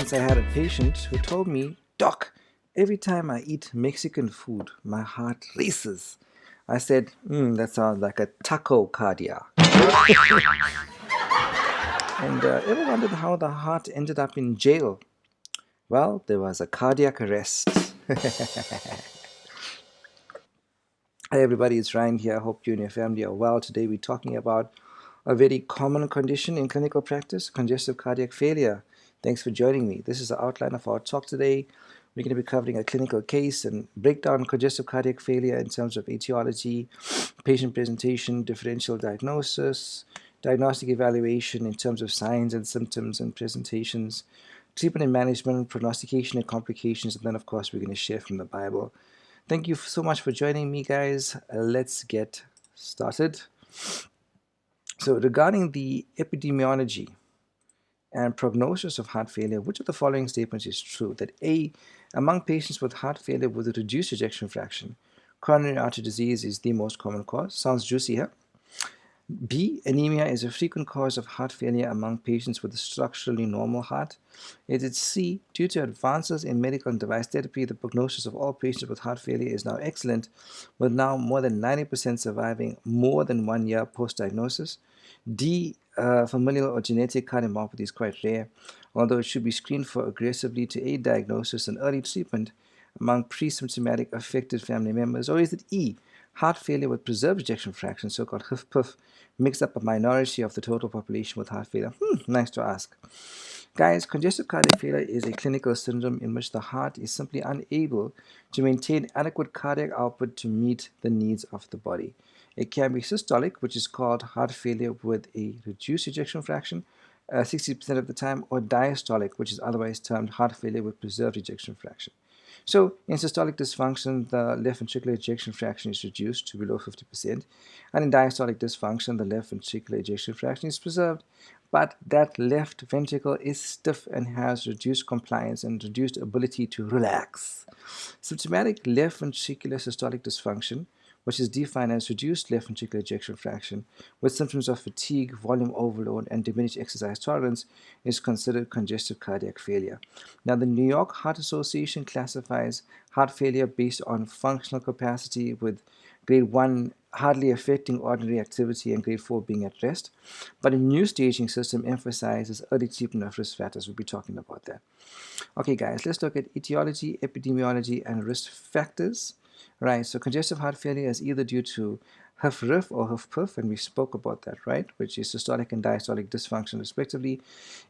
Once I had a patient who told me, "Doc, every time I eat Mexican food, my heart races." I said, that sounds like a taco cardia. And ever wondered how the heart ended up in jail? Well, there was a cardiac arrest. Hi everybody, it's Ryan here. I hope you and your family are well. Today we're talking about a very common condition in clinical practice, congestive cardiac failure. Thanks for joining me. This is the outline of our talk today. We're going to be covering a clinical case and break down congestive cardiac failure in terms of etiology, patient presentation, differential diagnosis, diagnostic evaluation in terms of signs and symptoms and presentations, treatment and management, prognostication and complications, and then of course we're going to share from the Bible. Thank you so much for joining me, guys. Let's get started. So regarding the epidemiology and prognosis of heart failure, which of the following statements is true? That A, among patients with heart failure with a reduced ejection fraction, coronary artery disease is the most common cause. Sounds juicy, huh? B, anemia is a frequent cause of heart failure among patients with a structurally normal heart. Is it C, due to advances in medical and device therapy, the prognosis of all patients with heart failure is now excellent, with now more than 90% surviving more than 1 year post-diagnosis. D, familial or genetic cardiomyopathy is quite rare, although it should be screened for aggressively to aid diagnosis and early treatment among pre-symptomatic affected family members. Or is it E, heart failure with preserved ejection fraction, so-called HIF-PIF, makes up a minority of the total population with heart failure? Nice to ask. Guys, congestive cardiac failure is a clinical syndrome in which the heart is simply unable to maintain adequate cardiac output to meet the needs of the body. It can be systolic, which is called heart failure with a reduced ejection fraction 60% of the time, or diastolic, which is otherwise termed heart failure with preserved ejection fraction. So in systolic dysfunction, the left ventricular ejection fraction is reduced to below 50%, and in diastolic dysfunction, the left ventricular ejection fraction is preserved, but that left ventricle is stiff and has reduced compliance and reduced ability to relax. Symptomatic left ventricular systolic dysfunction, which is defined as reduced left ventricular ejection fraction with symptoms of fatigue, volume overload, and diminished exercise tolerance, is considered congestive cardiac failure. Now, the New York Heart Association classifies heart failure based on functional capacity, with grade 1 hardly affecting ordinary activity and grade 4 being at rest. But a new staging system emphasizes early treatment of risk factors. We'll be talking about that. Okay, guys, let's look at etiology, epidemiology, and risk factors. Right, so congestive heart failure is either due to HIF-RIF or HIF-PIF, and we spoke about that, right, which is systolic and diastolic dysfunction respectively.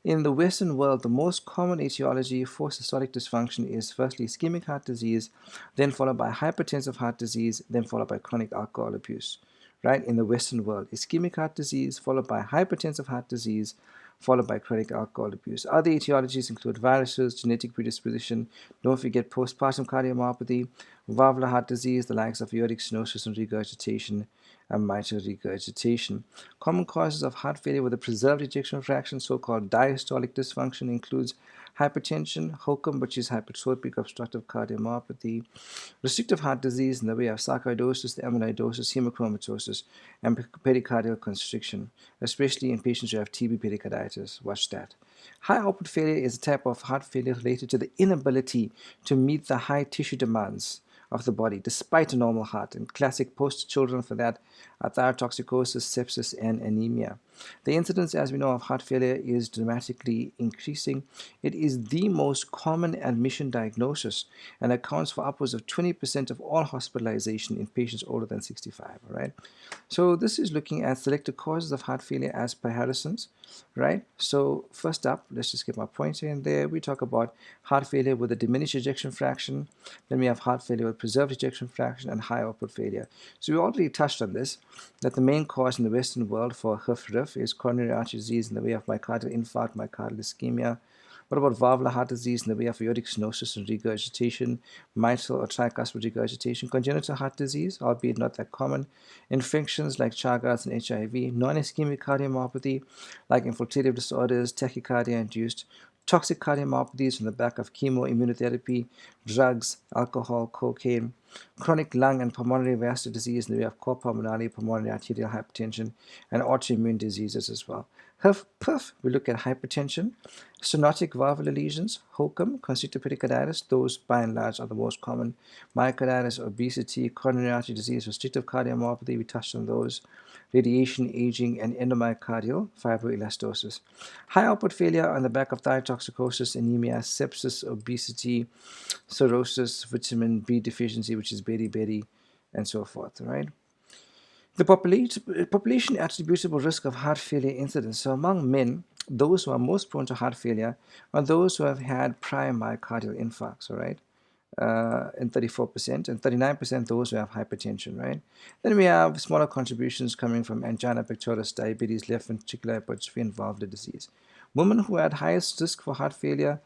In the Western world, the most common etiology for systolic dysfunction is firstly ischemic heart disease, then followed by hypertensive heart disease, then followed by chronic alcohol abuse. Right, in the Western world, ischemic heart disease, followed by hypertensive heart disease, followed by chronic alcohol abuse. Other etiologies include viruses, genetic predisposition, don't forget postpartum cardiomyopathy, valvular heart disease, the likes of aortic stenosis and regurgitation, and mitral regurgitation. Common causes of heart failure with a preserved ejection fraction, so-called diastolic dysfunction, includes hypertension, HOCM, which is hypertrophic obstructive cardiomyopathy, restrictive heart disease in the way of sarcoidosis, amyloidosis, hemochromatosis, and pericardial constriction, especially in patients who have TB pericarditis. Watch that. High output failure is a type of heart failure related to the inability to meet the high tissue demands of the body despite a normal heart, and classic poster children for that are thyrotoxicosis, sepsis, and anemia. The incidence, as we know, of heart failure is dramatically increasing. It is the most common admission diagnosis and accounts for upwards of 20% of all hospitalization in patients older than 65. All right. So this is looking at selected causes of heart failure as per Harrison's. Right. So first up, let's just get my pointer in there. We talk about heart failure with a diminished ejection fraction. Then we have heart failure with preserved ejection fraction and high output failure. So we already touched on this, that the main cause in the Western world for HIF-RIF is coronary artery disease in the way of myocardial infarct, myocardial ischemia. What about valvular heart disease in the way of aortic stenosis and regurgitation, mitral or tricuspid regurgitation, congenital heart disease, albeit not that common, infections like Chagas and HIV, non-ischemic cardiomyopathy like infiltrative disorders, tachycardia-induced, toxic cardiomyopathies on the back of chemoimmunotherapy, drugs, alcohol, cocaine, chronic lung and pulmonary vascular disease in the way of core pulmonary, pulmonary arterial hypertension, and autoimmune diseases as well. HIF, we look at hypertension, stenotic valvular lesions, HOCM, constrictive pericarditis, those by and large are the most common, myocarditis, obesity, coronary artery disease, restrictive cardiomyopathy, we touched on those, radiation, aging, and endomyocardial fibroelastosis. High output failure on the back of thyrotoxicosis, anemia, sepsis, obesity, cirrhosis, vitamin B deficiency, which is beriberi, and so forth, right? The population attributable risk of heart failure incidence. So among men, those who are most prone to heart failure are those who have had prior myocardial infarcts, all right? And 34%, and 39% those who have hypertension, right? Then we have smaller contributions coming from angina pectoris, diabetes, left ventricular hypertrophy, and valvular disease. Women who had highest risk for heart failure,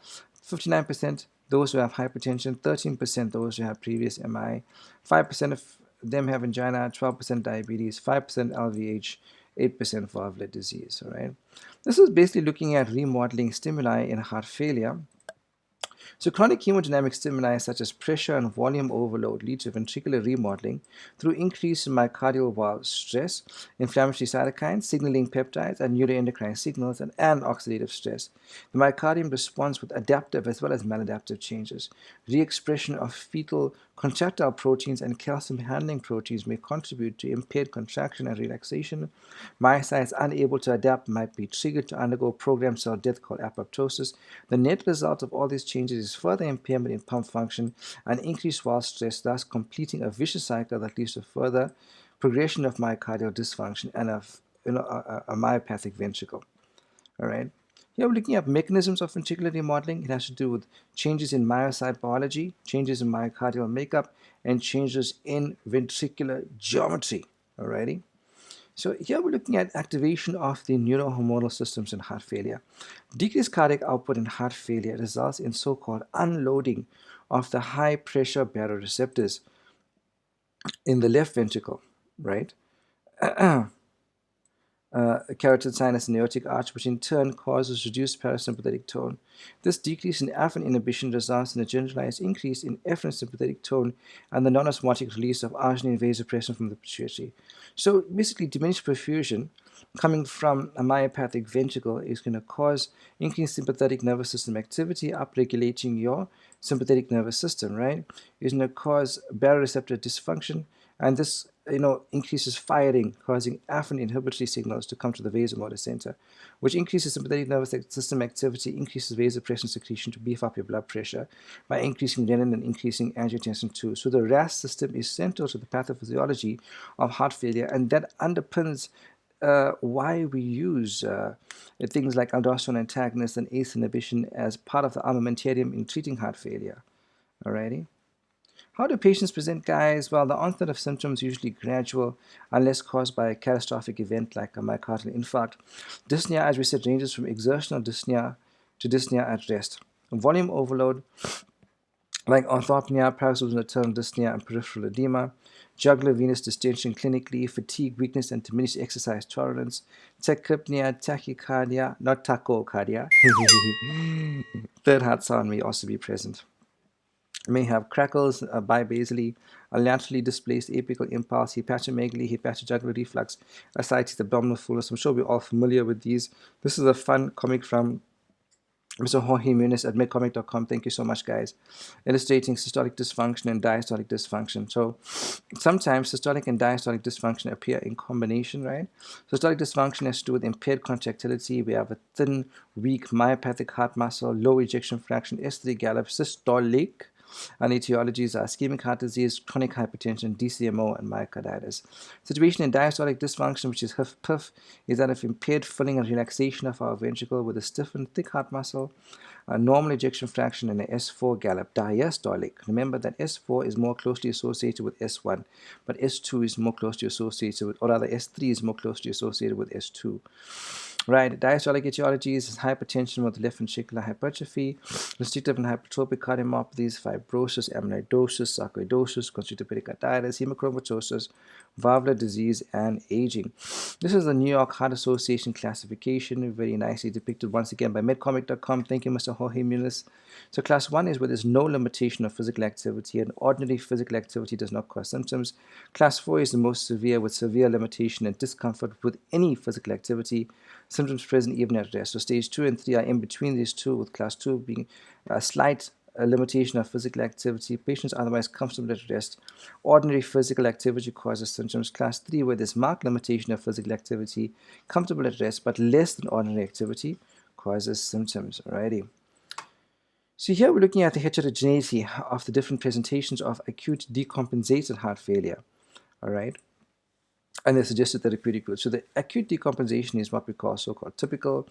59% those who have hypertension, 13% those who have previous MI, 5% of them have angina, 12% diabetes, 5% LVH, 8% valvular disease, all right? This is basically looking at remodeling stimuli in heart failure. So chronic hemodynamic stimuli such as pressure and volume overload lead to ventricular remodeling through increase in myocardial valve stress, inflammatory cytokines, signaling peptides, and neuroendocrine signals, and oxidative stress. The myocardium responds with adaptive as well as maladaptive changes. Re-expression of fetal contractile proteins and calcium handling proteins may contribute to impaired contraction and relaxation. Myocytes unable to adapt might be triggered to undergo programmed cell death called apoptosis. The net result of all these changes is further impairment in pump function and increased valve stress, thus completing a vicious cycle that leads to further progression of myocardial dysfunction and a myopathic ventricle. All right. Here we're looking at mechanisms of ventricular remodeling. It has to do with changes in myocyte biology, changes in myocardial makeup, and changes in ventricular geometry. Alrighty. So here we're looking at activation of the neurohormonal systems in heart failure. Decreased cardiac output in heart failure results in so-called unloading of the high-pressure baroreceptors in the left ventricle, right? Carotid sinus and aortic arch, which in turn causes reduced parasympathetic tone. This decrease in afferent inhibition results in a generalized increase in efferent sympathetic tone and the non-osmotic release of arginine vasopressin from the pituitary. So basically, diminished perfusion coming from a myopathic ventricle is going to cause increased sympathetic nervous system activity, upregulating your sympathetic nervous system, right? It's going to cause baroreceptor dysfunction, and this increases firing, causing afferent inhibitory signals to come to the vasomotor center, which increases sympathetic nervous system activity, increases vasopressin secretion to beef up your blood pressure by increasing renin and increasing angiotensin II. So the RAS system is central to the pathophysiology of heart failure, and that underpins why we use things like aldosterone antagonists and ACE inhibition as part of the armamentarium in treating heart failure. Alrighty. How do patients present, guys? Well, the onset of symptoms is usually gradual unless caused by a catastrophic event like a myocardial infarct. Dyspnea, as we said, ranges from exertional dyspnea to dyspnea at rest. Volume overload, like orthopnea, paroxysmal nocturnal dyspnea, and peripheral edema. Jugular venous distension clinically, fatigue, weakness, and diminished exercise tolerance. Tachypnea, tachycardia, not tachycardia. Third heart sound may also be present. May have crackles bibasally, a laterally displaced apical impulse, hepatomegaly, hepatojugular reflux, ascites, abdominal fullness. I'm sure we're all familiar with these. This is a fun comic from Mr. Jorge Muniz at MedComic.com. Thank you so much, guys. Illustrating systolic dysfunction and diastolic dysfunction. So sometimes systolic and diastolic dysfunction appear in combination, right? Systolic dysfunction has to do with impaired contractility. We have a thin, weak, myopathic heart muscle, low ejection fraction, S3 gallop, systolic. And etiologies are ischemic heart disease, chronic hypertension, DCMO, and myocarditis. Situation in diastolic dysfunction, which is HIF-PIF, is that of impaired filling and relaxation of our ventricle with a stiffened, thick heart muscle, a normal ejection fraction, and an S4 gallop. Diastolic. Remember that S4 is more closely associated with S1, but S2 is more closely associated with, or rather S3 is more closely associated with S2. Right, diastolic etiologies is hypertension with left ventricular hypertrophy, restrictive and hypertrophic cardiomyopathies, fibrosis, amyloidosis, sarcoidosis, constrictive pericarditis, hemochromatosis, valvular disease, and aging. This is the New York Heart Association classification, very nicely depicted once again by MedComic.com. Thank you, Mr. Jorge Muniz. So class 1 is where there's no limitation of physical activity, and ordinary physical activity does not cause symptoms. Class 4 is the most severe, with severe limitation and discomfort with any physical activity, symptoms present even at rest. So stage 2 and 3 are in between these two, with class 2 being a slight limitation of physical activity, patients otherwise comfortable at rest. Ordinary physical activity causes symptoms. Class 3, where there's marked limitation of physical activity, comfortable at rest, but less than ordinary activity, causes symptoms. Alrighty. So here we're looking at the heterogeneity of the different presentations of acute decompensated heart failure. Alright. And the suggested therapeutic route. So the acute decompensation is what we call so-called typical,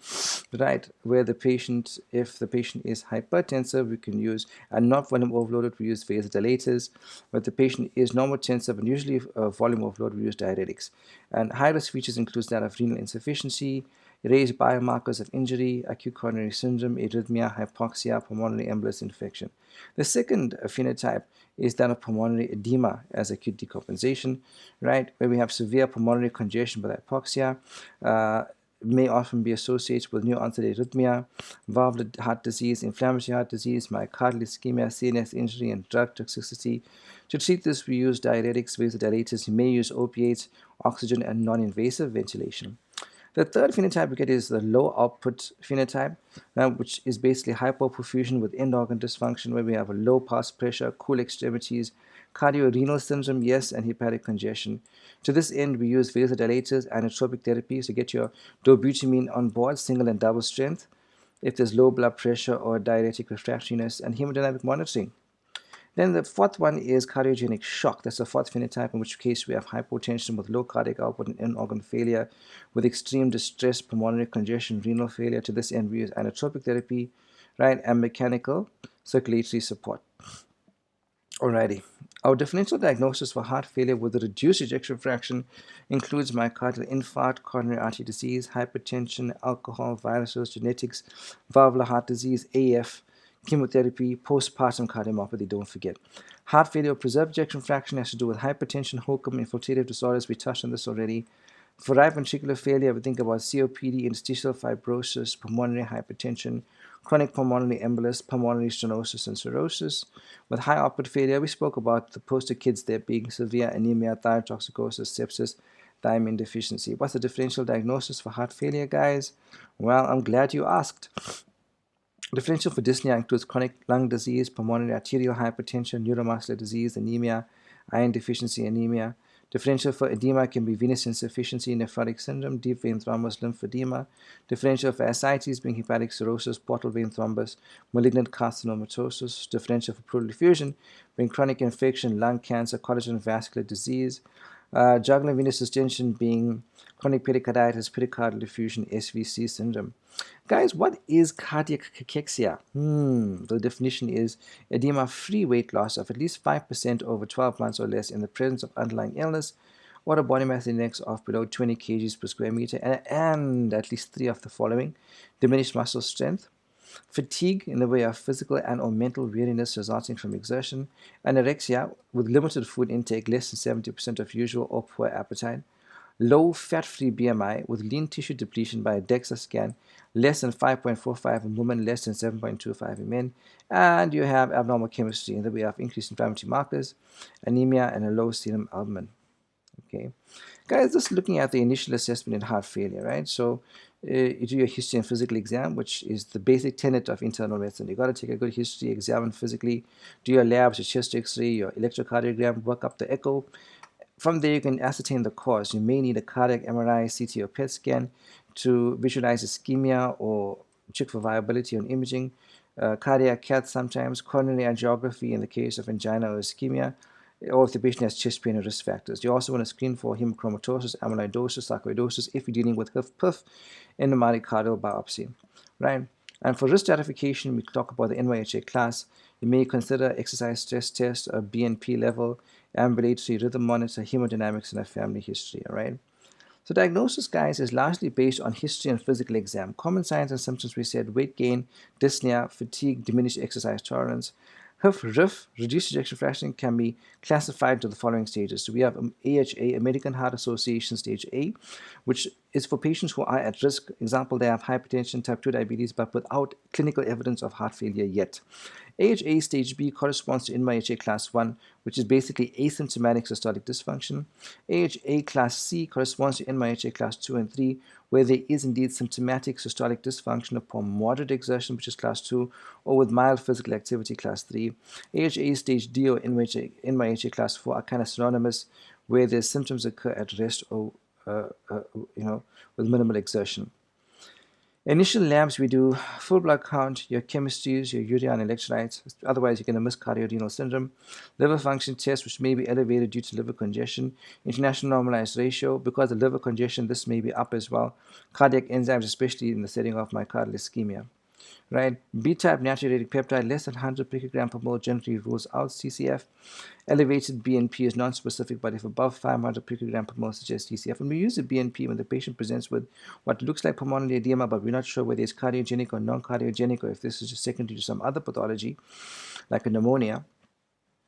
right? Where the patient, if the patient is hypertensive, we can use, and not volume overloaded, we use vasodilators. But the patient is normotensive and usually volume overloaded, we use diuretics. And high-risk features includes that of renal insufficiency, raised biomarkers of injury, acute coronary syndrome, arrhythmia, hypoxia, pulmonary embolus infection. The second phenotype is that of pulmonary edema as acute decompensation, right? Where we have severe pulmonary congestion with hypoxia, may often be associated with new onset arrhythmia, valvular heart disease, inflammatory heart disease, myocardial ischemia, CNS injury, and drug toxicity. To treat this, we use diuretics, vasodilators. You may use opiates, oxygen, and non-invasive ventilation. The third phenotype we get is the low output phenotype, which is basically hypoperfusion with end organ dysfunction, where we have a low pulse pressure, cool extremities, cardiorenal syndrome, yes, and hepatic congestion. To this end, we use vasodilators, inotropic therapies to get your dobutamine on board, single and double strength, if there's low blood pressure or diuretic refractoriness, and hemodynamic monitoring. Then the fourth one is cardiogenic shock. That's the fourth phenotype, in which case we have hypotension with low cardiac output and end organ failure, with extreme distress, pulmonary congestion, renal failure. To this end, we use inotropic therapy, right, and mechanical circulatory support. Alrighty. Our differential diagnosis for heart failure with a reduced ejection fraction includes myocardial infarct, coronary artery disease, hypertension, alcohol, viruses, genetics, valvular heart disease, AF, chemotherapy, postpartum cardiomyopathy, don't forget. Heart failure with preserved ejection fraction has to do with hypertension, HOCM, infiltrative disorders. We touched on this already. For right ventricular failure, we think about COPD, interstitial fibrosis, pulmonary hypertension, chronic pulmonary embolus, pulmonary stenosis, and cirrhosis. With high output failure, we spoke about the poster kids there being severe anemia, thyrotoxicosis, sepsis, thiamine deficiency. What's the differential diagnosis for heart failure, guys? Well, I'm glad you asked. Differential for dyspnea includes chronic lung disease, pulmonary arterial hypertension, neuromuscular disease, anemia, iron deficiency anemia. Differential for edema can be venous insufficiency, nephrotic syndrome, deep vein thrombus, lymphedema. Differential for ascites being hepatic cirrhosis, portal vein thrombus, malignant carcinomatosis. Differential for pleural effusion being chronic infection, lung cancer, collagen vascular disease. Jugular venous distension being chronic pericarditis, pericardial effusion, SVC syndrome. Guys, what is cardiac cachexia? The definition is edema-free weight loss of at least 5% over 12 months or less in the presence of underlying illness, or a body mass index of below 20 kgs per square meter, and at least 3 of the following: diminished muscle strength, fatigue in the way of physical and or mental weariness resulting from exertion, anorexia with limited food intake, less than 70% of usual, or poor appetite, low fat-free BMI with lean tissue depletion by a DEXA scan, less than 5.45 in women, less than 7.25 in men, and you have abnormal chemistry in the way of increased inflammatory markers, anemia, and a low serum albumin. Okay, guys, just looking at the initial assessment in heart failure, right? So you do your history and physical exam, which is the basic tenet of internal medicine. You got to take a good history, examine physically, do your labs, your chest X-ray, your electrocardiogram, work up the echo. From there, you can ascertain the cause. You may need a cardiac MRI, CT, or PET scan to visualize ischemia or check for viability on imaging. Cardiac cath sometimes, coronary angiography in the case of angina or ischemia, or if the patient has chest pain or risk factors. You also want to screen for hemochromatosis, amyloidosis, sarcoidosis if you're dealing with HIF-PIF in the myocardial biopsy, right? And for risk stratification, we talk about the NYHA class. You may consider exercise stress test, a BNP level, ambulatory rhythm monitor, hemodynamics, and a family history, all right? So diagnosis, guys, is largely based on history and physical exam. Common signs and symptoms, we said: weight gain, dyspnea, fatigue, diminished exercise tolerance. HIF, reduced ejection fraction, can be classified into the following stages. So we have AHA, American Heart Association stage A, which is for patients who are at risk. Example, they have hypertension, type 2 diabetes, but without clinical evidence of heart failure yet. AHA stage B corresponds to NYHA class 1, which is basically asymptomatic systolic dysfunction. AHA class C corresponds to NYHA class 2 and 3, where there is indeed symptomatic systolic dysfunction upon moderate exertion, which is class 2, or with mild physical activity, class 3. AHA stage D or NYHA class 4 are kind of synonymous, where their symptoms occur at rest or with minimal exertion. Initial labs, we do full blood count, your chemistries, your urea and electrolytes. Otherwise, you're going to miss cardiorenal syndrome. Liver function test, which may be elevated due to liver congestion. International normalized ratio. Because of liver congestion, this may be up as well. Cardiac enzymes, especially in the setting of myocardial ischemia. Right? B-type natriuretic peptide less than 100 picogram per mole generally rules out CCF. Elevated BNP is non-specific, but if above 500 picogram per mole suggests CCF. And we use the BNP when the patient presents with what looks like pulmonary edema, but we're not sure whether it's cardiogenic or non-cardiogenic, or if this is just secondary to some other pathology, like a pneumonia.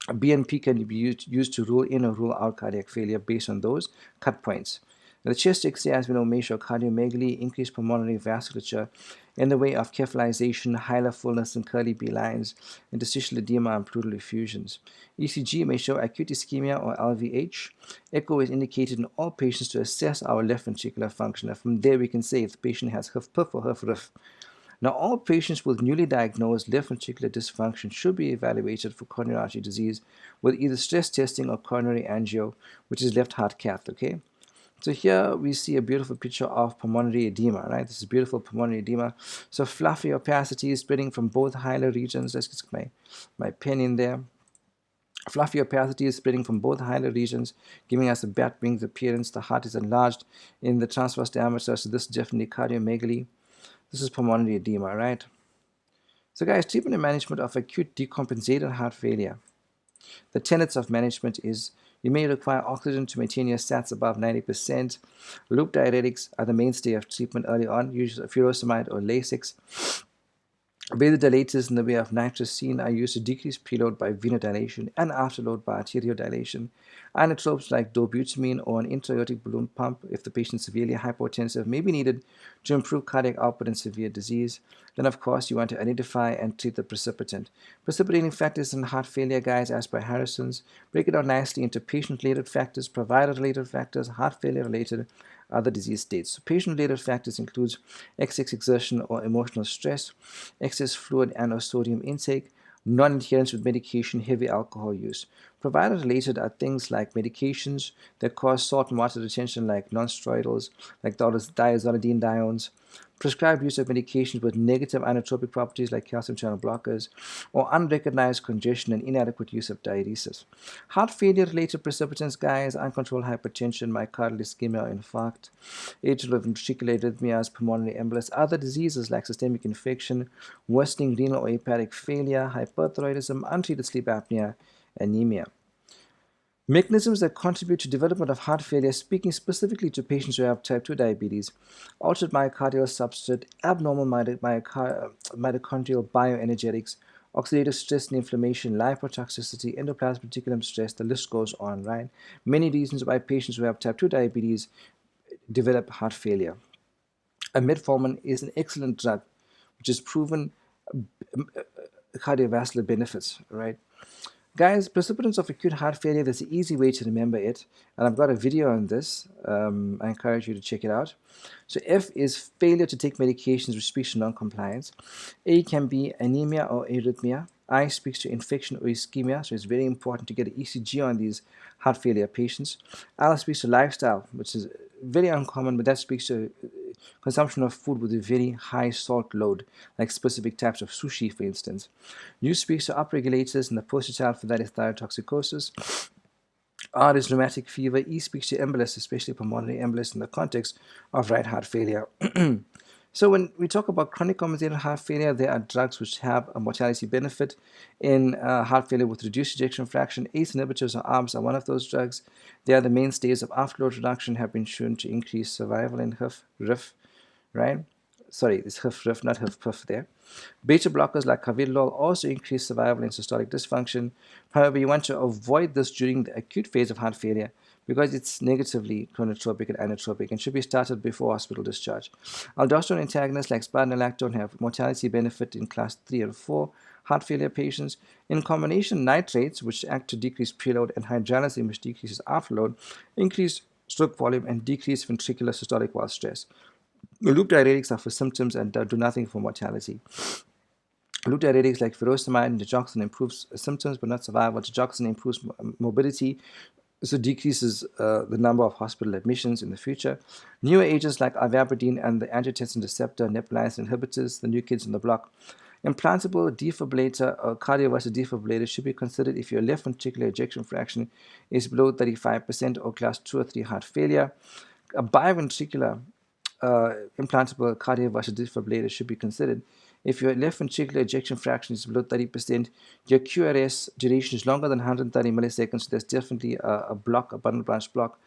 A BNP can be used to rule in or rule out cardiac failure based on those cut points. The chest X-ray, as we know, may show cardiomegaly, increased pulmonary vasculature in the way of cephalization, hilar fullness and curly B lines, interstitial edema and pleural effusions. ECG may show acute ischemia or LVH. Echo is indicated in all patients to assess our left ventricular function. And from there, we can say if the patient has HIF-PIF or HIF-RIF. Now, all patients with newly diagnosed left ventricular dysfunction should be evaluated for coronary artery disease with either stress testing or coronary angio, which is left heart cath, okay? So here we see a beautiful picture of pulmonary edema, right? This is beautiful pulmonary edema. So fluffy opacity is spreading from both hilar regions. Let's get my pen in there. Fluffy opacity is spreading from both hilar regions, giving us a bat wings appearance. The heart is enlarged in the transverse diameter, so this is definitely cardiomegaly. This is pulmonary edema, right? So guys, treatment and management of acute decompensated heart failure. The tenets of management is you may require oxygen to maintain your stats above 90%. Loop diuretics are the mainstay of treatment early on, usually furosemide or Lasix. Vasodilators in the way of nitrocine are used to decrease preload by venodilation and afterload by arteriodilation. Inotropes like dobutamine or an intra-aortic balloon pump, if the patient is severely hypotensive, may be needed to improve cardiac output in severe disease. Then, of course, you want to identify and treat the precipitant. Precipitating factors in heart failure, guys, as per Harrison's, break it down nicely into patient-related factors, provider-related factors, heart failure-related, other disease states. So patient-related factors includes excess exertion or emotional stress, excess fluid and or sodium intake, non-adherence with medication, heavy alcohol use. Provider-related are things like medications that cause salt and water retention, like non-steroidals, like diazolidine prescribed use of medications with negative inotropic properties like calcium channel blockers, or unrecognized congestion and inadequate use of diuresis. Heart failure-related precipitants, guys, uncontrolled hypertension, myocardial ischemia or infarct, atrial ventricular arrhythmias, pulmonary embolus, other diseases like systemic infection, worsening renal or hepatic failure, hyperthyroidism, untreated sleep apnea, anemia. Mechanisms that contribute to development of heart failure, speaking specifically to patients who have type 2 diabetes: altered myocardial substrate, abnormal mitochondrial bioenergetics, oxidative stress and inflammation, lipotoxicity, endoplasmic reticulum stress, the list goes on, right? Many reasons why patients who have type 2 diabetes develop heart failure. Metformin is an excellent drug which has proven cardiovascular benefits, right? Guys, precipitants of acute heart failure, there's an easy way to remember it, and I've got a video on this. I encourage you to check it out. So F is failure to take medications, which speaks to non-compliance. A can be anemia or arrhythmia. I speaks to infection or ischemia, so it's very important to get an ECG on these heart failure patients. L speaks to lifestyle, which is very uncommon, but that speaks to consumption of food with a very high salt load, like specific types of sushi, for instance. U speaks to upregulators, and the poster child for that is thyrotoxicosis. R is rheumatic fever. E speaks to embolus, especially pulmonary embolus in the context of right heart failure. So when we talk about chronic compensated heart failure, there are drugs which have a mortality benefit in heart failure with reduced ejection fraction. ACE inhibitors or ARBs are one of those drugs. They are the mainstays of afterload reduction, have been shown to increase survival in HIF, RIF, right? sorry, it's HIF-RIF, not HIF-PIF there. Beta blockers like carvedilol also increase survival in systolic dysfunction. However, you want to avoid this during the acute phase of heart failure because it's negatively chronotropic and inotropic and should be started before hospital discharge. Aldosterone antagonists like spironolactone have mortality benefit in class 3 and 4 heart failure patients. In combination, nitrates, which act to decrease preload, and hydralazine, which decreases afterload, increase stroke volume and decrease ventricular systolic wall stress. Loop diuretics are for symptoms and do nothing for mortality. Loop diuretics like furosemide and digoxin improves symptoms but not survival. Digoxin improves morbidity, so decreases the number of hospital admissions in the future. Newer agents like ivabradine and the angiotensin receptor neprilysin inhibitors, the new kids on the block. Implantable defibrillator or cardiovascular defibrillator should be considered if your left ventricular ejection fraction is below 35% or class 2 or 3 heart failure. A biventricular implantable cardiovascular defibrillator should be considered if your left ventricular ejection fraction is below 30%, your QRS duration is longer than 130 milliseconds, so there's definitely a block, a bundle branch block,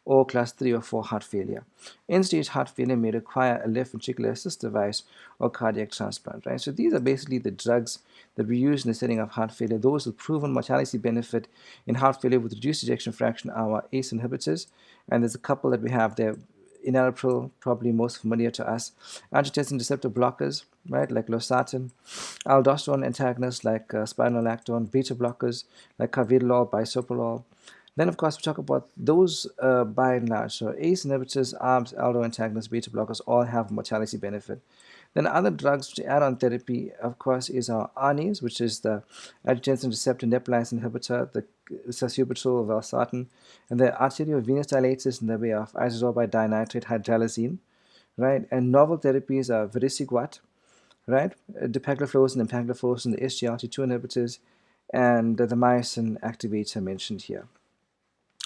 or class 3 or 4 heart failure. End-stage heart failure may require a left ventricular assist device or cardiac transplant, right? So these are basically the drugs that we use in the setting of heart failure. Those with proven mortality benefit in heart failure with reduced ejection fraction are our ACE inhibitors, and there's a couple that we have there. Enalapril, probably most familiar to us. Angiotensin receptor blockers, right, like losartan. Aldosterone antagonists like spironolactone. Beta blockers like carvedilol, bisoprolol. Then, of course, we talk about those by and large. So ACE inhibitors, ARBs, aldo antagonists, beta blockers all have mortality benefit. Then other drugs to add on therapy, of course, is our ARNIs, which is the angiotensin receptor neprilysin inhibitor, the sacubitril valsartan, and the arteriovenous dilators in the way of isosorbide dinitrate hydralazine, right? And novel therapies are vericiguat, right? Dapagliflozin and empagliflozin, the SGLT2 inhibitors, and the myosin activator mentioned here.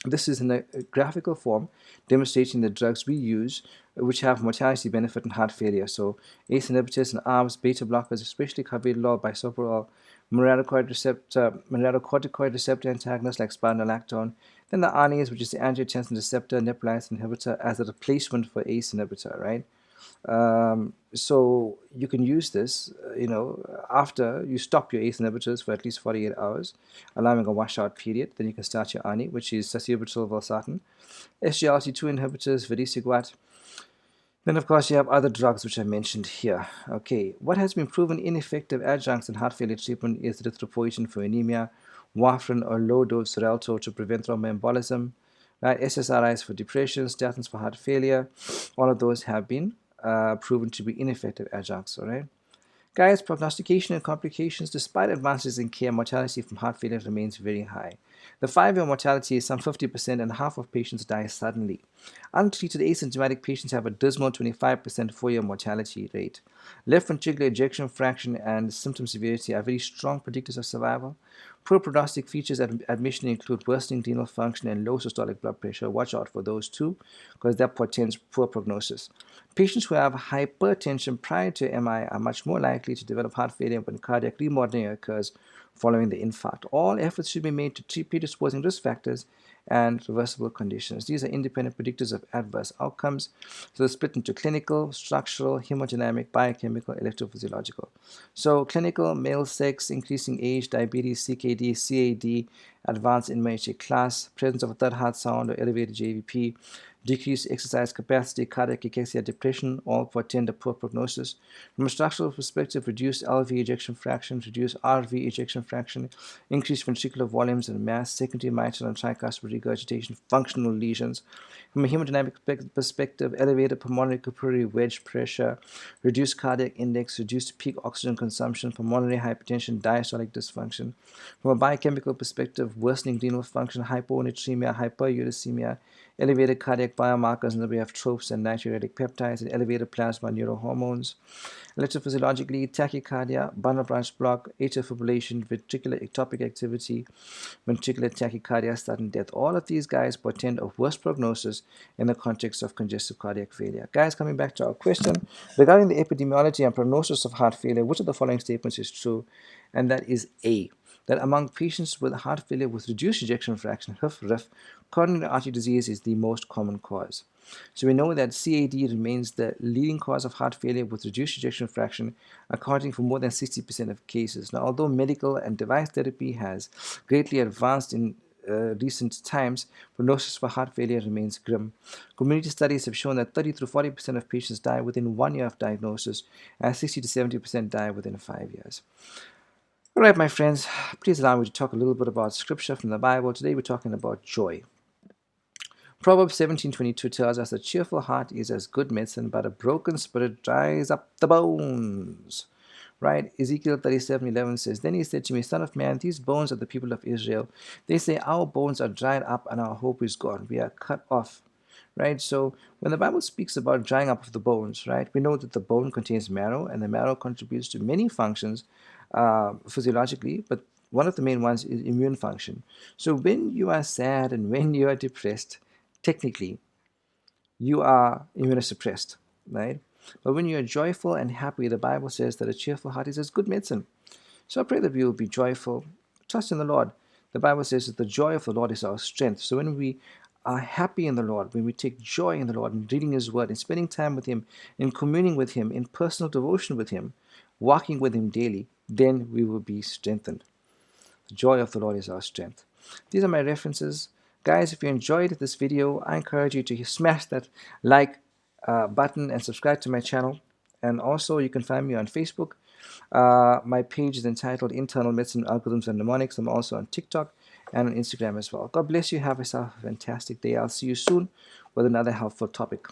This is in a graphical form demonstrating the drugs we use which have mortality benefit in heart failure. So ACE inhibitors and ARBs, beta blockers, especially carvedilol, bisoprolol, mineralocorticoid receptor antagonists like spironolactone. Then the ARNIs, which is the angiotensin receptor neprilysin inhibitor, as a replacement for ACE inhibitor, right? So you can use this, after you stop your ACE inhibitors for at least 48 hours, allowing a washout period. Then you can start your ARNI, which is sacubitril valsartan. SGLT2 inhibitors, vericiguat. Then, of course, you have other drugs which I mentioned here. Okay, what has been proven ineffective adjuncts in heart failure treatment is erythropoietin for anemia, warfarin or low-dose Xarelto to prevent thromboembolism, right? SSRIs for depression, statins for heart failure. All of those have been proven to be ineffective adjuncts, all right? Guys, prognostication and complications, despite advances in care, mortality from heart failure remains very high. The 5-year mortality is some 50% and half of patients die suddenly. Untreated asymptomatic patients have a dismal 25% 4-year mortality rate. Left ventricular ejection fraction and symptom severity are very strong predictors of survival. Poor prognostic features at admission include worsening renal function and low systolic blood pressure. Watch out for those too, because that portends poor prognosis. Patients who have hypertension prior to MI are much more likely to develop heart failure when cardiac remodeling occurs following the infarct. All efforts should be made to treat predisposing risk factors and reversible conditions. These are independent predictors of adverse outcomes. So they're split into clinical, structural, hemodynamic, biochemical, electrophysiological. So clinical, male sex, increasing age, diabetes, CKD, CAD, advanced NYHA class, presence of a third heart sound or elevated JVP, decreased exercise capacity, cardiac cachexia, depression, all portend a poor prognosis. From a structural perspective, reduced LV ejection fraction, reduced RV ejection fraction, increased ventricular volumes and mass, secondary mitral and tricuspid regurgitation, functional lesions. From a hemodynamic perspective, elevated pulmonary capillary wedge pressure, reduced cardiac index, reduced peak oxygen consumption, pulmonary hypertension, diastolic dysfunction. From a biochemical perspective, worsening renal function, hyponatremia, hyperuricemia, elevated cardiac biomarkers in the way of tropes and natriuretic peptides, and elevated plasma neurohormones. Electrophysiologically, tachycardia, bundle branch block, atrial fibrillation, ventricular ectopic activity, ventricular tachycardia, sudden death. All of these guys portend a worse prognosis in the context of congestive cardiac failure. Guys, coming back to our question, regarding the epidemiology and prognosis of heart failure, which of the following statements is true? And that is A, that among patients with heart failure with reduced ejection fraction, HIF-RIF, coronary artery disease is the most common cause. So we know that CAD remains the leading cause of heart failure with reduced ejection fraction, accounting for more than 60% of cases. Now, although medical and device therapy has greatly advanced in recent times, prognosis for heart failure remains grim. Community studies have shown that 30 to 40% of patients die within 1 year of diagnosis, and 60 to 70% die within 5 years. All right, my friends, please allow me to talk a little bit about scripture from the Bible. Today we're talking about joy. Proverbs 17:22 tells us a cheerful heart is as good medicine, but a broken spirit dries up the bones. Right? Ezekiel 37:11 says, Then he said to me, Son of man, these bones are the people of Israel. They say, Our bones are dried up and our hope is gone. We are cut off. Right? So when the Bible speaks about drying up of the bones, right, we know that the bone contains marrow, and the marrow contributes to many functions physiologically, but one of the main ones is immune function. So when you are sad and when you are depressed, technically, you are immunosuppressed, right? But when you are joyful and happy, the Bible says that a cheerful heart is as good medicine. So I pray that we will be joyful, trust in the Lord. The Bible says that the joy of the Lord is our strength. So when we are happy in the Lord, when we take joy in the Lord in reading His Word, in spending time with Him, in communing with Him, in personal devotion with Him, walking with Him daily, then we will be strengthened. The joy of the Lord is our strength. These are my references. Guys, if you enjoyed this video, I encourage you to smash that like button and subscribe to my channel. And also, you can find me on Facebook. My page is entitled Internal Medicine Algorithms and Mnemonics. I'm also on TikTok and on Instagram as well. God bless you. Have yourself a fantastic day. I'll see you soon with another helpful topic.